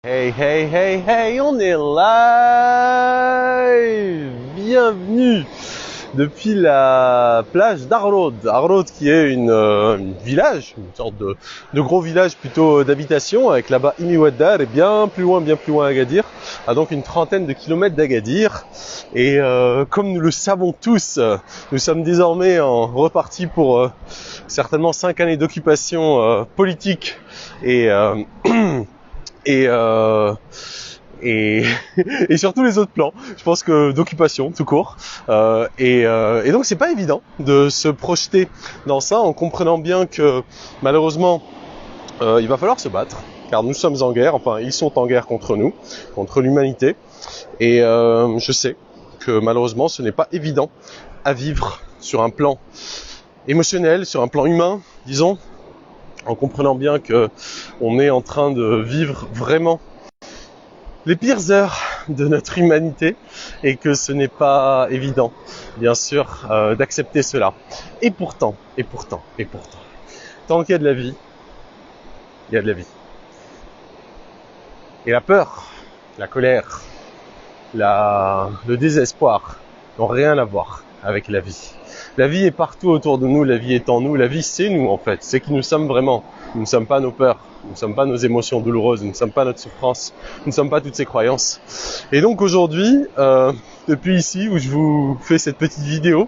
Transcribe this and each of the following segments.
Hey, hey, hey, hey, on est live! Bienvenue depuis la plage d'Arlod. Arlod qui est une village, une sorte de gros village plutôt d'habitation, avec là-bas Imiwaddar et bien plus loin Agadir, à donc une trentaine de kilomètres d'Agadir. Et comme nous le savons tous, nous sommes désormais repartis pour certainement 5 années d'occupation politique et et, euh, et, et sur tous les autres plans, je pense que d'occupation tout court. Et donc c'est pas évident de se projeter dans ça en comprenant bien que malheureusement il va falloir se battre, car nous sommes en guerre, enfin ils sont en guerre contre nous, contre l'humanité. Et je sais que malheureusement ce n'est pas évident à vivre sur un plan émotionnel, sur un plan humain, disons, en comprenant bien que on est en train de vivre vraiment les pires heures de notre humanité et que ce n'est pas évident, bien sûr, d'accepter cela. Et pourtant, tant qu'il y a de la vie, il y a de la vie. Et la peur, la colère, le désespoir n'ont rien à voir avec la vie. La vie est partout autour de nous, la vie est en nous, la vie c'est nous en fait, c'est qui nous sommes vraiment. Nous ne sommes pas nos peurs, nous ne sommes pas nos émotions douloureuses, nous ne sommes pas notre souffrance, nous ne sommes pas toutes ces croyances. Et donc aujourd'hui, depuis ici où je vous fais cette petite vidéo,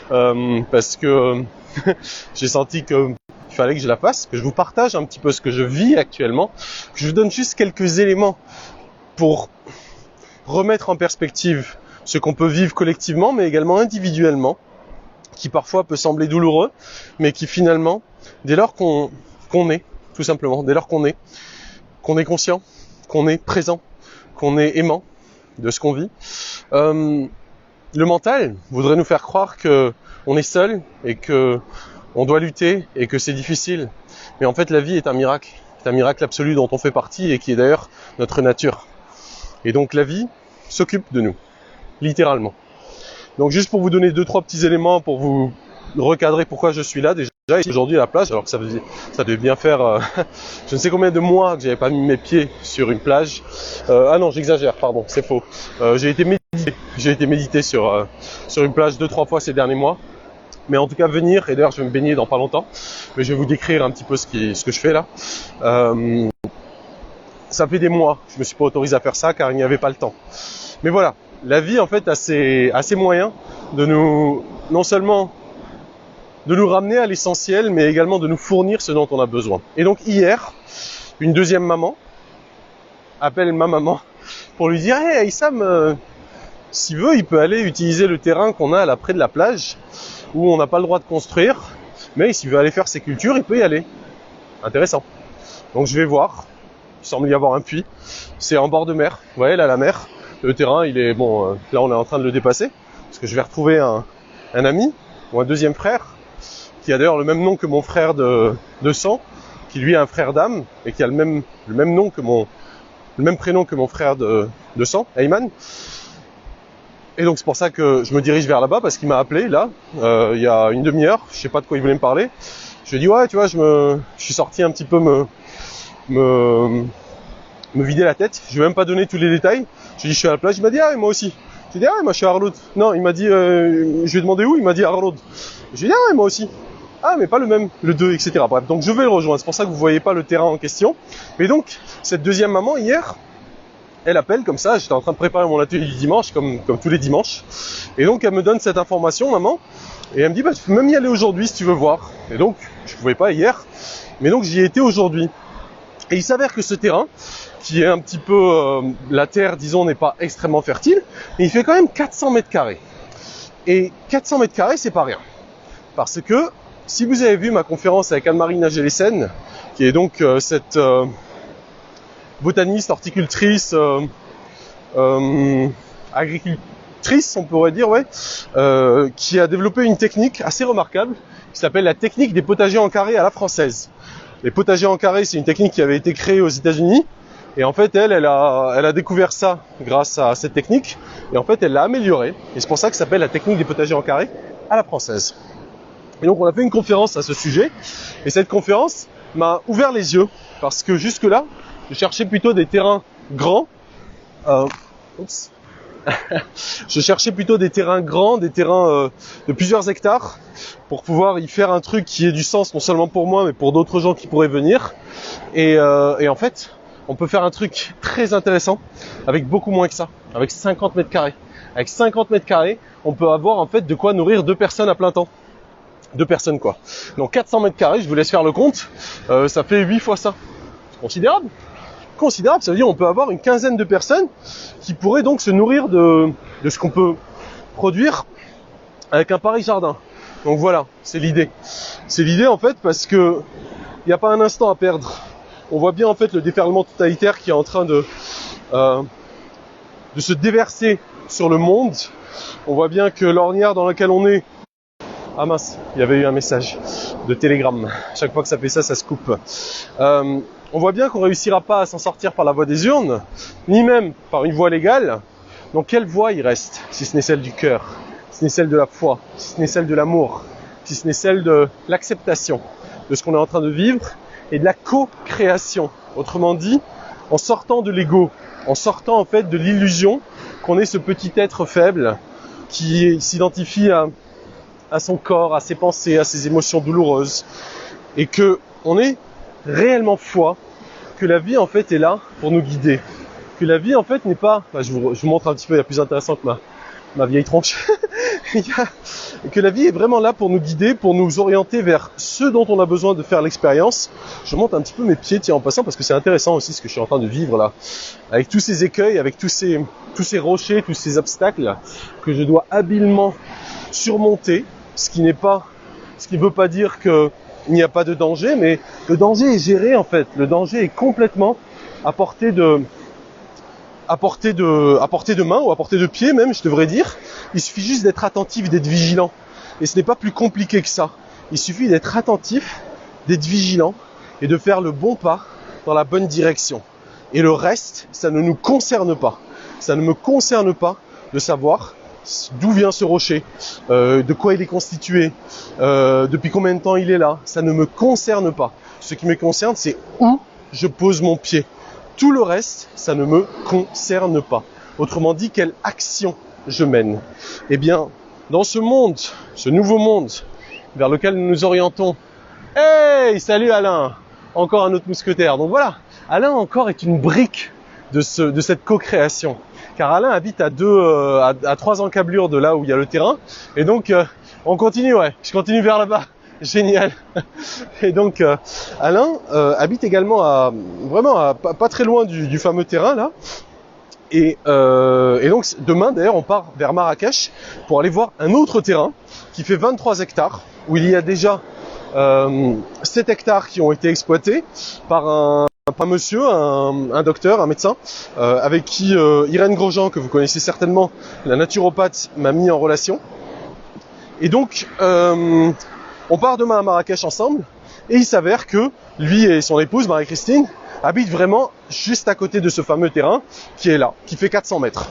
parce que j'ai senti qu'il fallait que je la fasse, que je vous partage un petit peu ce que je vis actuellement, que je vous donne juste quelques éléments pour remettre en perspective ce qu'on peut vivre collectivement, mais également individuellement, qui parfois peut sembler douloureux, mais qui finalement, dès lors qu'on est, tout simplement, dès lors qu'on est conscient, qu'on est présent, qu'on est aimant de ce qu'on vit, le mental voudrait nous faire croire que on est seul et que on doit lutter et que c'est difficile. Mais en fait, la vie est un miracle absolu dont on fait partie et qui est d'ailleurs notre nature. Et donc la vie s'occupe de nous, littéralement. Donc juste pour vous donner 2-3 petits éléments pour vous recadrer pourquoi je suis là déjà aujourd'hui à la plage, alors que ça devait bien faire je ne sais combien de mois que j'avais pas mis mes pieds sur une plage. Ah non, j'exagère, pardon, c'est faux. J'ai été méditer sur une plage 2-3 fois ces derniers mois. Mais en tout cas venir, et d'ailleurs je vais me baigner dans pas longtemps, mais je vais vous décrire un petit peu ce que je fais là. Ça fait des mois que je me suis pas autorisé à faire ça car il n'y avait pas le temps. Mais voilà, la vie en fait a ses moyens de nous, non seulement de nous ramener à l'essentiel, mais également de nous fournir ce dont on a besoin. Et donc hier, une deuxième maman appelle ma maman pour lui dire « Hey Issam, s'il veut, il peut aller utiliser le terrain qu'on a là près de la plage, où on n'a pas le droit de construire, mais s'il veut aller faire ses cultures, il peut y aller. » Intéressant. Donc je vais voir, il semble y avoir un puits, c'est en bord de mer, vous voyez là la mer. Le terrain, il est bon. Là, on est en train de le dépasser, parce que je vais retrouver un ami ou un deuxième frère qui a d'ailleurs le même nom que mon frère de sang, qui lui a un frère d'âme et qui a le même prénom que mon frère de sang, Ayman. Et donc c'est pour ça que je me dirige vers là-bas parce qu'il m'a appelé là, il y a une demi-heure. Je sais pas de quoi il voulait me parler. Je lui ai dit ouais, tu vois, je suis sorti un petit peu me vider la tête. Je vais même pas donner tous les détails. Je lui ai dit je suis à la plage. Il m'a dit ah moi aussi. J'ai dit ah moi je suis à Arlod. Non, il m'a dit je lui ai demandé où. Il m'a dit Arlod. J'ai dit ah moi aussi. Ah mais pas le même, le 2, etc. Bref, donc je vais le rejoindre. C'est pour ça que vous voyez pas le terrain en question. Mais donc cette deuxième maman hier, elle appelle comme ça. J'étais en train de préparer mon atelier du dimanche comme tous les dimanches. Et donc elle me donne cette information, maman. Et elle me dit bah tu peux même y aller aujourd'hui si tu veux voir. Et donc je pouvais pas hier, mais donc j'y ai été aujourd'hui. Et il s'avère que ce terrain, qui est un petit peu, la terre, disons, n'est pas extrêmement fertile, mais il fait quand même 400 mètres carrés. Et 400 mètres carrés, c'est pas rien. Parce que, si vous avez vu ma conférence avec Anne-Marie Nagel-Essen, qui est donc cette botaniste, horticultrice, agricultrice, on pourrait dire, ouais, qui a développé une technique assez remarquable, qui s'appelle la technique des potagers en carré à la française. Les potagers en carré, c'est une technique qui avait été créée aux États-Unis. Et en fait, elle a découvert ça grâce à cette technique. Et en fait, elle l'a améliorée. Et c'est pour ça que ça s'appelle la technique des potagers en carré à la française. Et donc, on a fait une conférence à ce sujet. Et cette conférence m'a ouvert les yeux. Parce que jusque-là, je cherchais plutôt des terrains grands. Je cherchais plutôt des terrains grands, des terrains de plusieurs hectares, pour pouvoir y faire un truc qui ait du sens non seulement pour moi, mais pour d'autres gens qui pourraient venir. Et en fait, on peut faire un truc très intéressant avec beaucoup moins que ça, avec 50 mètres carrés. Avec 50 mètres carrés, on peut avoir en fait de quoi nourrir 2 personnes à plein temps. 2 personnes quoi. Donc 400 mètres carrés, je vous laisse faire le compte, ça fait 8 fois ça. C'est considérable. Considérable, ça veut dire on peut avoir une quinzaine de personnes qui pourraient donc se nourrir de ce qu'on peut produire avec un pareil jardin. Donc voilà, c'est l'idée. C'est l'idée en fait parce que il n'y a pas un instant à perdre. On voit bien en fait le déferlement totalitaire qui est en train de se déverser sur le monde. On voit bien que l'ornière dans laquelle on est... Ah mince, il y avait eu un message de Telegram. Chaque fois que ça fait ça, ça se coupe. On voit bien qu'on ne réussira pas à s'en sortir par la voie des urnes, ni même par une voie légale. Donc quelle voie il reste, si ce n'est celle du cœur, si ce n'est celle de la foi, si ce n'est celle de l'amour, si ce n'est celle de l'acceptation de ce qu'on est en train de vivre et de la co-création. Autrement dit, en sortant de l'ego, en sortant en fait de l'illusion qu'on est ce petit être faible qui s'identifie à son corps, à ses pensées, à ses émotions douloureuses, et que on ait réellement foi que la vie en fait est là pour nous guider, que la vie en fait n'est pas, je vous montre un petit peu, il y a plus intéressant que ma vieille tronche, que la vie est vraiment là pour nous guider, pour nous orienter vers ce dont on a besoin de faire l'expérience. Je monte un petit peu mes pieds tiens en passant parce que c'est intéressant aussi ce que je suis en train de vivre là, avec tous ces écueils, avec tous ces rochers, tous ces obstacles que je dois habilement surmonter. Ce qui ne veut pas dire qu'il n'y a pas de danger, mais le danger est géré en fait. Le danger est complètement à portée de main ou à portée de pied même, je devrais dire. Il suffit juste d'être attentif, d'être vigilant. Et ce n'est pas plus compliqué que ça. Il suffit d'être attentif, d'être vigilant et de faire le bon pas dans la bonne direction. Et le reste, ça ne nous concerne pas. Ça ne me concerne pas de savoir d'où vient ce rocher, de quoi il est constitué, depuis combien de temps il est là. Ça ne me concerne pas. Ce qui me concerne, c'est où je pose mon pied. Tout le reste, ça ne me concerne pas. Autrement dit, quelle action je mène. Eh bien, dans ce monde, ce nouveau monde vers lequel nous nous orientons. Hey, salut Alain, encore un autre mousquetaire. Donc voilà, Alain encore est une brique de cette co-création. Car Alain habite à 3 encablures de là où il y a le terrain. Et donc, on continue, ouais. Je continue vers là-bas. Génial. Et donc, Alain habite également pas très loin du fameux terrain là. Et donc, demain, d'ailleurs, on part vers Marrakech pour aller voir un autre terrain qui fait 23 hectares, où il y a déjà 7 hectares qui ont été exploités par un monsieur, un docteur, un médecin, avec qui Irène Grosjean, que vous connaissez certainement, la naturopathe, m'a mis en relation. Et donc, on part demain à Marrakech ensemble, et il s'avère que lui et son épouse, Marie-Christine, habitent vraiment juste à côté de ce fameux terrain qui est là, qui fait 400 mètres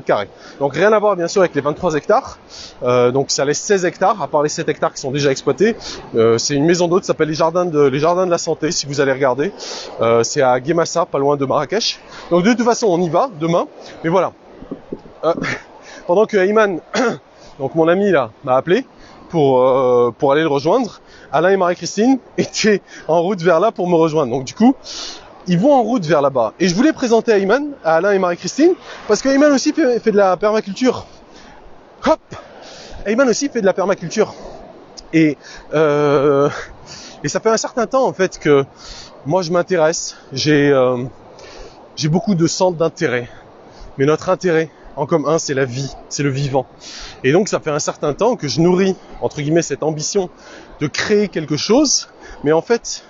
carrés. Donc rien à voir bien sûr avec les 23 hectares, donc ça laisse 16 hectares, à part les 7 hectares qui sont déjà exploités. C'est une maison d'hôte, ça s'appelle les jardins de la santé, si vous allez regarder. C'est à Guémassa, pas loin de Marrakech. Donc de toute façon on y va demain, mais voilà. Pendant que Ayman, donc mon ami là, m'a appelé pour aller le rejoindre, Alain et Marie-Christine étaient en route vers là pour me rejoindre. Donc du coup, ils vont en route vers là-bas. Et je voulais présenter Ayman, à Alain et Marie-Christine, parce qu'Ayman aussi fait de la permaculture. Hop! Ayman aussi fait de la permaculture. Et ça fait un certain temps en fait que moi je m'intéresse. J'ai beaucoup de centres d'intérêt. Mais notre intérêt en commun, c'est la vie, c'est le vivant. Et donc ça fait un certain temps que je nourris, entre guillemets, cette ambition de créer quelque chose. Mais en fait,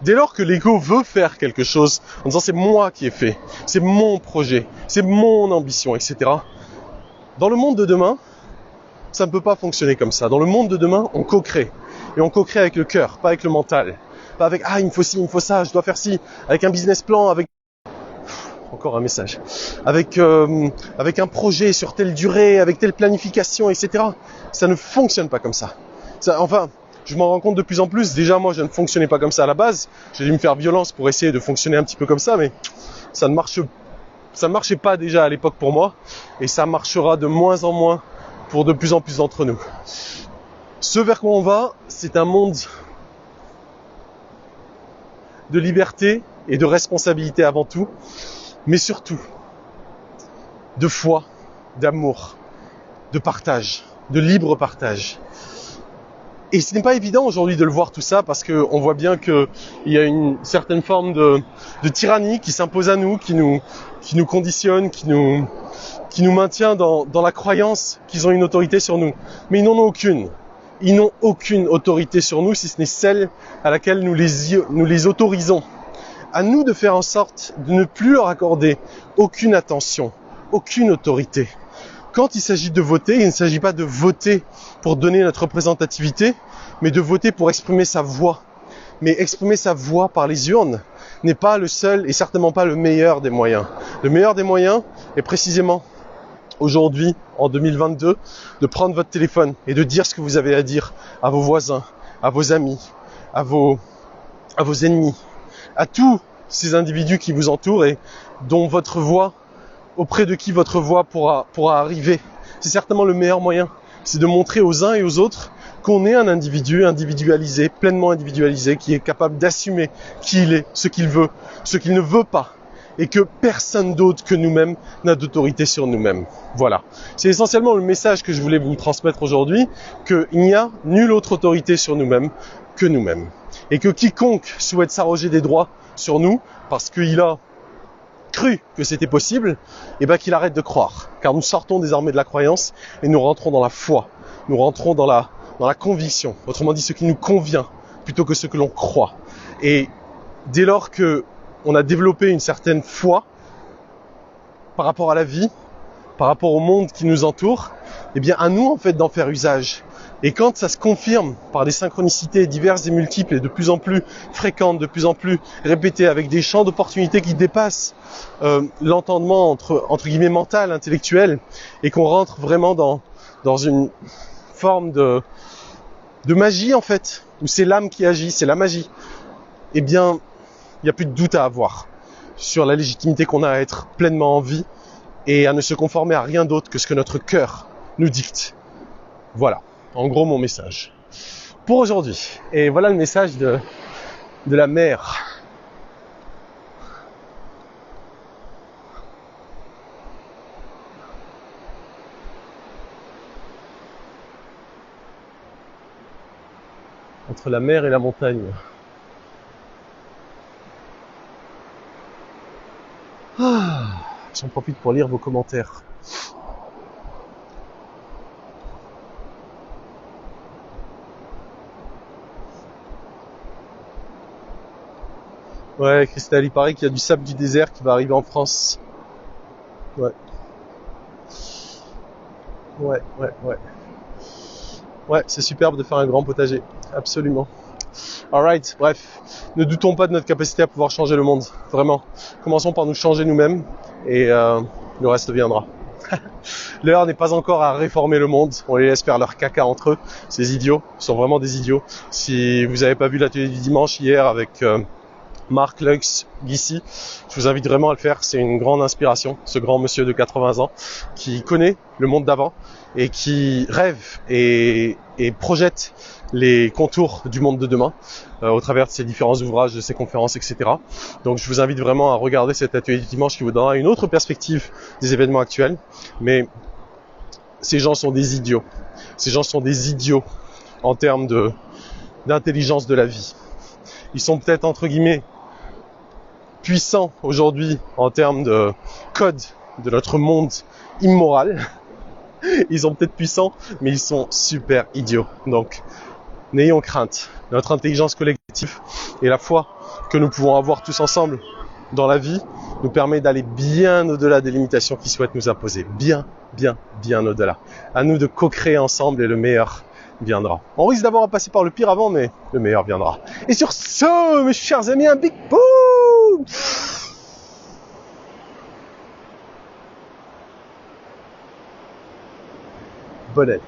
dès lors que l'ego veut faire quelque chose, en disant c'est moi qui ai fait, c'est mon projet, c'est mon ambition, etc. Dans le monde de demain, ça ne peut pas fonctionner comme ça. Dans le monde de demain, on co-crée. Et on co-crée avec le cœur, pas avec le mental. Pas avec, il me faut ci, il me faut ça, je dois faire ci. Avec un business plan, avec... Encore un message. Avec un projet sur telle durée, avec telle planification, etc. Ça ne fonctionne pas comme ça. Enfin, je m'en rends compte de plus en plus. Déjà, moi, je ne fonctionnais pas comme ça à la base. J'ai dû me faire violence pour essayer de fonctionner un petit peu comme ça, mais ça ne marchait pas déjà à l'époque pour moi, et ça marchera de moins en moins pour de plus en plus d'entre nous. Ce vers quoi on va, c'est un monde de liberté et de responsabilité avant tout, mais surtout de foi, d'amour, de partage, de libre partage. Et ce n'est pas évident aujourd'hui de le voir tout ça, parce qu'on voit bien qu'il y a une certaine forme de tyrannie qui s'impose à nous, qui nous conditionne, qui nous maintient dans la croyance qu'ils ont une autorité sur nous. Mais ils n'en ont aucune. Ils n'ont aucune autorité sur nous, si ce n'est celle à laquelle nous les autorisons. À nous de faire en sorte de ne plus leur accorder aucune attention, aucune autorité. Quand il s'agit de voter, il ne s'agit pas de voter pour donner notre représentativité, mais de voter pour exprimer sa voix. Mais exprimer sa voix par les urnes n'est pas le seul et certainement pas le meilleur des moyens. Le meilleur des moyens est précisément aujourd'hui, en 2022, de prendre votre téléphone et de dire ce que vous avez à dire à vos voisins, à vos amis, à vos ennemis, à tous ces individus qui vous entourent et dont votre voix, auprès de qui votre voix pourra arriver. C'est certainement le meilleur moyen. C'est de montrer aux uns et aux autres qu'on est un individu individualisé, pleinement individualisé, qui est capable d'assumer qui il est, ce qu'il veut, ce qu'il ne veut pas, et que personne d'autre que nous-mêmes n'a d'autorité sur nous-mêmes. Voilà. C'est essentiellement le message que je voulais vous transmettre aujourd'hui, qu'il n'y a nulle autre autorité sur nous-mêmes que nous-mêmes. Et que quiconque souhaite s'arroger des droits sur nous, parce qu'il a cru que c'était possible, et ben qu'il arrête de croire. Car nous sortons désormais de la croyance et nous rentrons dans la foi. Nous rentrons dans la conviction. Autrement dit, ce qui nous convient, plutôt que ce que l'on croit. Et dès lors que on a développé une certaine foi par rapport à la vie, par rapport au monde qui nous entoure, eh bien à nous en fait d'en faire usage. Et quand ça se confirme par des synchronicités diverses et multiples et de plus en plus fréquentes, de plus en plus répétées, avec des champs d'opportunités qui dépassent l'entendement entre guillemets mental, intellectuel, et qu'on rentre vraiment dans une forme de magie en fait, où c'est l'âme qui agit, c'est la magie, eh bien il n'y a plus de doute à avoir sur la légitimité qu'on a à être pleinement en vie et à ne se conformer à rien d'autre que ce que notre cœur nous dicte. Voilà, en gros mon message pour aujourd'hui. Et voilà le message de la mère. Entre la mer et la montagne. J'en profite pour lire vos commentaires. Ouais, Christelle, il paraît qu'il y a du sable du désert qui va arriver en France. Ouais. Ouais, c'est superbe de faire un grand potager. Absolument. Alright, bref. Ne doutons pas de notre capacité à pouvoir changer le monde. Vraiment. Commençons par nous changer nous-mêmes et le reste viendra. L'heure n'est pas encore à réformer le monde. On les laisse faire leur caca entre eux. Ces idiots sont vraiment des idiots. Si vous n'avez pas vu l'atelier du dimanche hier avec Marc Lux Guissy, je vous invite vraiment à le faire. C'est une grande inspiration. Ce grand monsieur de 80 ans qui connaît le monde d'avant et qui rêve et projette les contours du monde de demain au travers de ses différents ouvrages, de ses conférences, etc. Donc je vous invite vraiment à regarder cet atelier du dimanche qui vous donnera une autre perspective des événements actuels. Mais ces gens sont des idiots. Ces gens sont des idiots en termes d'intelligence de la vie. Ils sont peut-être entre guillemets puissants aujourd'hui en termes de code de notre monde immoral. Ils sont peut-être puissants, mais ils sont super idiots. Donc, n'ayons crainte. Notre intelligence collective et la foi que nous pouvons avoir tous ensemble dans la vie nous permet d'aller bien au-delà des limitations qu'ils souhaitent nous imposer. Bien au-delà. À nous de co-créer ensemble et le meilleur viendra. On risque d'avoir à passer par le pire avant, mais le meilleur viendra. Et sur ce, mes chers amis, un big boom! Bonne année.